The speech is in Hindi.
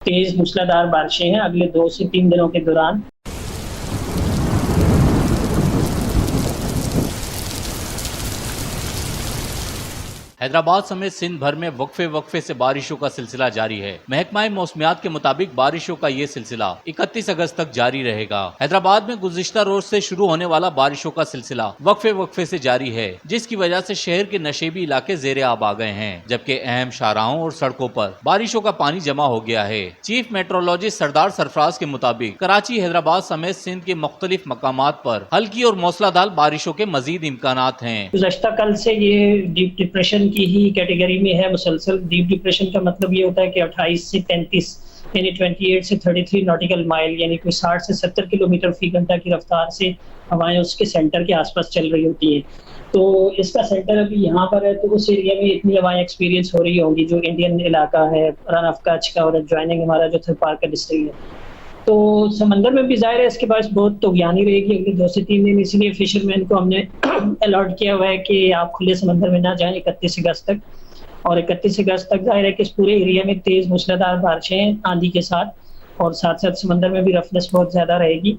तेज मूसलाधार बारिशें हैं अगले 2 से 3 दिनों के दौरान। हैदराबाद समेत सिंध भर में वक्फे से बारिशों का सिलसिला जारी है। महकमा मौसमियात के मुताबिक बारिशों का ये सिलसिला 31 अगस्त तक जारी रहेगा। हैदराबाद में गुज़िश्ता रोज से शुरू होने वाला बारिशों का सिलसिला वक्फे से जारी है, जिसकी वजह से शहर के नशेबी इलाके ज़ेरे आब आ गए हैं, जबकि अहम शाहराहों और सड़कों पर बारिशों का पानी जमा हो गया है। चीफ मेट्रोलॉजिस्ट सरदार सरफराज के मुताबिक कराची, हैदराबाद समेत सिंध के मुख्तलिफ मकामात पर हल्की और मूसलाधार बारिशों के मजीद इम्कानात हैं। गुज़श्ता कल से ये डीप डिप्रेशन की ही कैटेगरी में है। मुसलसल डीप डिप्रेशन का मतलब ये होता है कि 28 से 33 यानी 28 से 33 नॉटिकल माइल यानी कोई 60 से 70 किलोमीटर फी घंटा की रफ्तार से हवाएं उसके सेंटर के आसपास चल रही होती हैं। तो इसका सेंटर अभी यहाँ पर है, तो उस एरिया में इतनी हवाएं एक्सपीरियंस हो रही होंगी जो इंडियन इलाका है, रन ऑफ कच्छ का और ज्वाइनिंग हमारा जो थरपार का डिस्ट्रिक्ट है। तो समंदर में भी ज़ाहिर है इसके पास बहुत तूफ़ानी रहेगी अगले 2 से 3 दिन, इसलिए फिशरमैन को हमने अलर्ट किया हुआ है कि आप खुले समंदर में ना जाएं 31 अगस्त तक। और 31 अगस्त तक ज़ाहिर है कि इस पूरे एरिया में तेज़ मूसलाधार बारिशें आंधी के साथ, और साथ साथ समंदर में भी रफनेस बहुत ज़्यादा रहेगी।